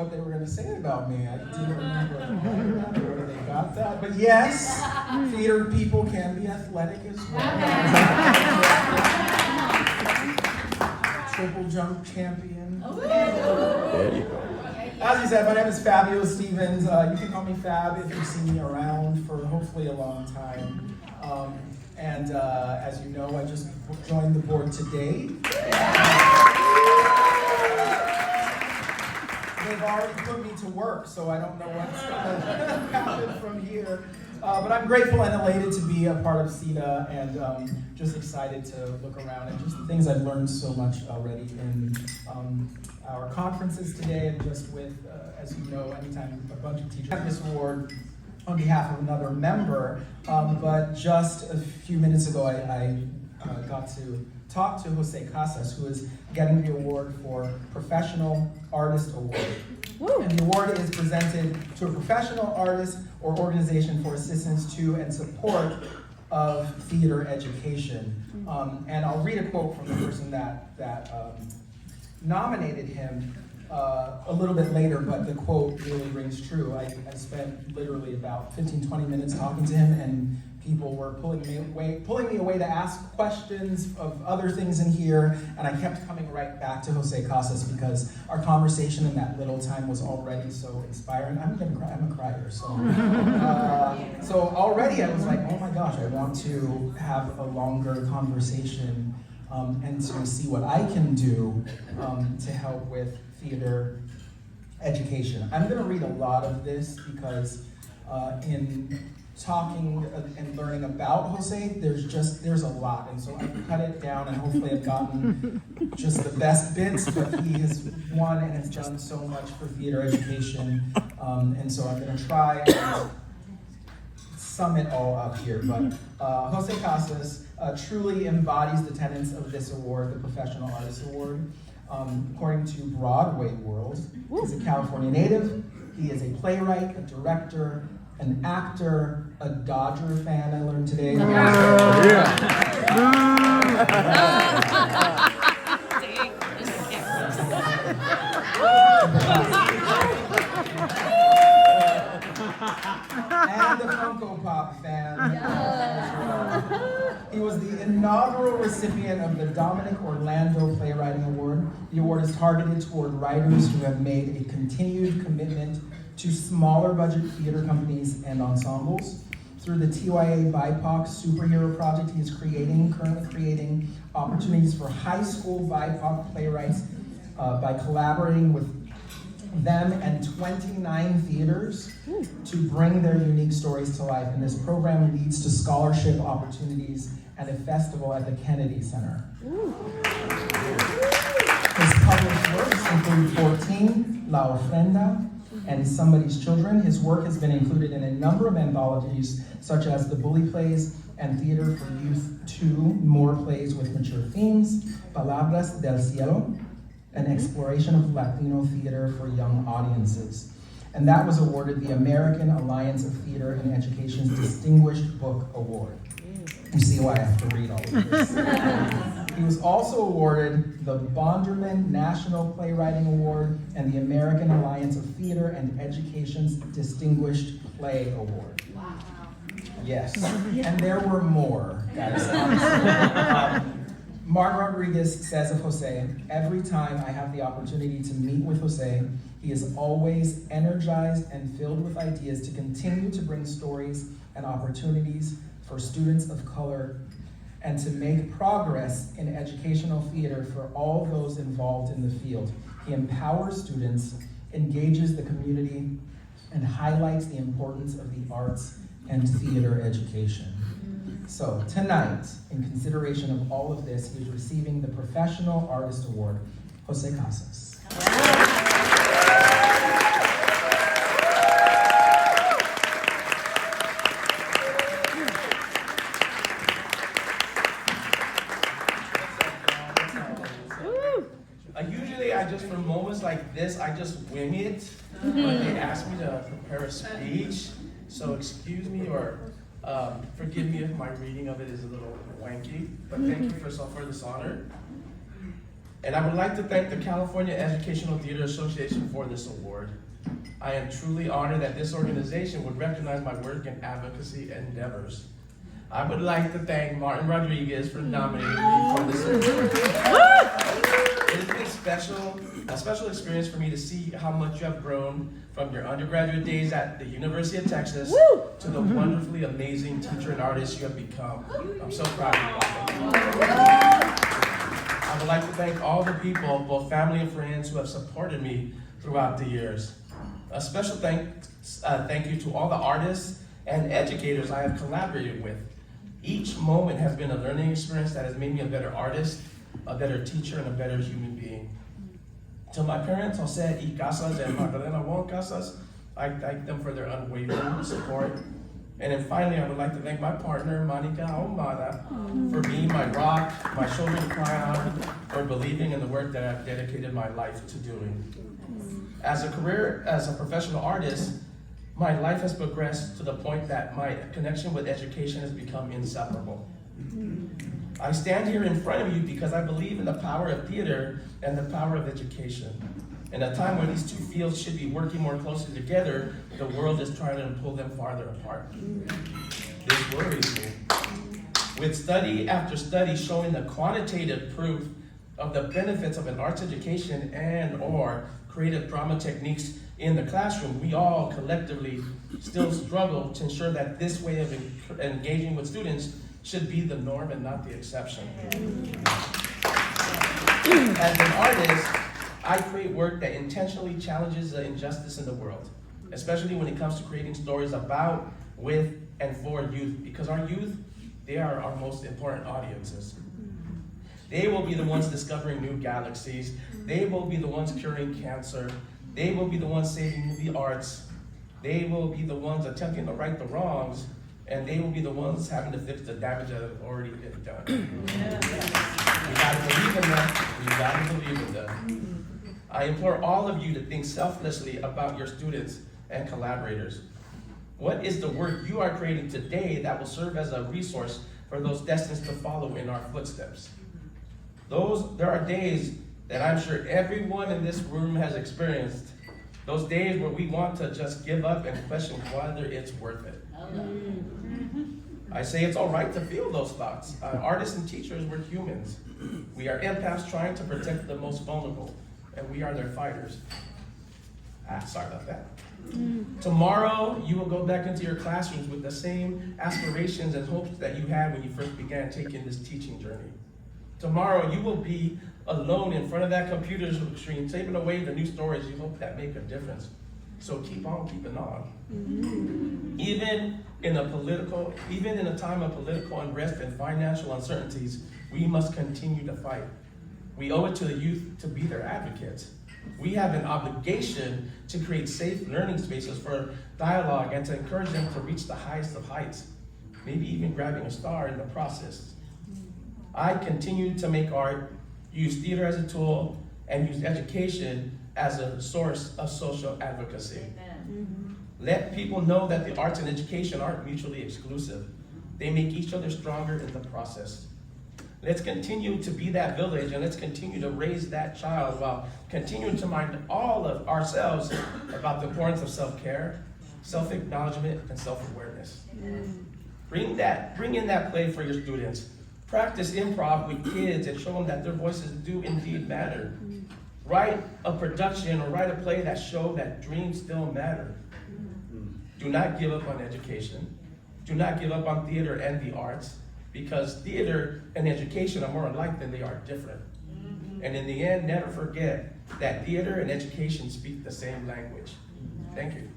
what they were going to say about me. I didn't remember where they got that. But yes, theater people can be athletic as well. Triple jump champion. There you go. As you said, my name is Fabio Stevens. You can call me Fab if you've seen me around for hopefully a long time. As you know, I just joined the board today. They've already put me to work, so I don't know what's going to happen from here. But I'm grateful and elated to be a part of CETA, and just excited to look around and just the things I've learned so much already in our conferences today, and just with, as you know, anytime a bunch of teachers have this award on behalf of another member. But just a few minutes ago, I got to talk to José Casas, who is getting the award for Professional Artist Award. Woo. And the award is presented to a professional artist or organization for assistance to and support of theater education. And I'll read a quote from the person that nominated him a little bit later, but the quote really rings true. I spent literally about 15-20 minutes talking to him, and people were pulling me away to ask questions of other things in here, and I kept coming right back to José Casas because our conversation in that little time was already so inspiring. I'm a crier, so so already I was like, oh my gosh, I want to have a longer conversation and to see what I can do to help with theater education. I'm going to read a lot of this because in talking and learning about Jose, there's a lot, and so I've cut it down, and hopefully I've gotten just the best bits, but he has won and has done so much for theater education, and so I'm going to try and sum it all up here. But Jose Casas truly embodies the tenets of this award, the Professional Artist Award. According to Broadway World, he's a California native, he is a playwright, a director, an actor, a Dodger fan, I learned today. And a Funko Pop fan. He was the inaugural recipient of the Dominic Orlando Playwriting Award. The award is targeted toward writers who have made a continued commitment to smaller budget theater companies and ensembles. Through the TYA BIPOC Superhero Project, he is currently creating opportunities for high school BIPOC playwrights by collaborating with them and 29 theaters to bring their unique stories to life. And this program leads to scholarship opportunities and a festival at the Kennedy Center. His published works include 14, La Ofrenda, and Somebody's Children. His work has been included in a number of anthologies, such as The Bully Plays and Theater for Youth 2, More Plays with Mature Themes, Palabras del Cielo, an exploration of Latino theater for young audiences. And that was awarded the American Alliance of Theater and Education's Distinguished Book Award. You see why I have to read all of this. He was also awarded the Bonderman National Playwriting Award and the American Alliance of Theater and Education's Distinguished Play Award. Wow. Yes, and there were more, guys. Mark Rodriguez says of Jose, every time I have the opportunity to meet with Jose, he is always energized and filled with ideas to continue to bring stories and opportunities for students of color and to make progress in educational theater for all those involved in the field. He empowers students, engages the community, and highlights the importance of the arts and theater education. So tonight, in consideration of all of this, he is receiving the Professional Artist Award, Jose Casas. Usually for moments like this, I just wing it, but they asked me to prepare a speech, so excuse me or forgive me if my reading of it is a little wanky, but thank you first of all for this honor. And I would like to thank the California Educational Theater Association for this award. I am truly honored that this organization would recognize my work and advocacy endeavors. I would like to thank Martin Rodriguez for nominating me for this award. It has been a special experience for me to see how much you have grown from your undergraduate days at the University of Texas to the wonderfully amazing teacher and artist you have become. I'm so proud of you all. I would like to thank all the people, both family and friends, who have supported me throughout the years. A special thank you to all the artists and educators I have collaborated with. Each moment has been a learning experience that has made me a better artist, a better teacher, and a better human being. To my parents, José y Casas and Magdalena Juan Casas, I thank them for their unwavering support. And then finally, I would like to thank my partner, Monica Ahumada, for being my rock, my shoulder to cry on, for believing in the work that I've dedicated my life to doing. As a professional artist, my life has progressed to the point that my connection with education has become inseparable. I stand here in front of you because I believe in the power of theater and the power of education. In a time when these two fields should be working more closely together, the world is trying to pull them farther apart. This worries me. With study after study showing the quantitative proof of the benefits of an arts education and/or creative drama techniques in the classroom, we all collectively still struggle to ensure that this way of engaging with students should be the norm and not the exception. As an artist, I create work that intentionally challenges the injustice in the world, especially when it comes to creating stories about, with, and for youth, because our youth, they are our most important audiences. They will be the ones discovering new galaxies. They will be the ones curing cancer. They will be the ones saving the arts. They will be the ones attempting to right the wrongs, and they will be the ones having to fix the damage that has already been done. We gotta believe in them. We gotta believe in them. I implore all of you to think selflessly about your students and collaborators. What is the work you are creating today that will serve as a resource for those destined to follow in our footsteps? There are days that I'm sure everyone in this room has experienced. Those days where we want to just give up and question whether it's worth it. I say it's all right to feel those thoughts. Artists and teachers, we're humans. We are empaths trying to protect the most vulnerable, and we are their fighters. Sorry about that. Tomorrow, you will go back into your classrooms with the same aspirations and hopes that you had when you first began taking this teaching journey. Tomorrow, you will be alone in front of that computer screen, taping away the new stories you hope that make a difference. So keep on keeping on. Even in a time of political unrest and financial uncertainties, we must continue to fight. We owe it to the youth to be their advocates. We have an obligation to create safe learning spaces for dialogue and to encourage them to reach the highest of heights, maybe even grabbing a star in the process. I continue to make art, use theater as a tool, and use education as a source of social advocacy. Let people know that the arts and education aren't mutually exclusive. They make each other stronger in the process. Let's continue to be that village, and let's continue to raise that child while continuing to remind all of ourselves about the importance of self-care, self-acknowledgement, and self-awareness. Bring in that play for your students. Practice improv with kids and show them that their voices do indeed matter. Write a production or write a play that shows that dreams still matter. Do not give up on education. Do not give up on theater and the arts, because theater and education are more alike than they are different. And in the end, never forget that theater and education speak the same language. Thank you.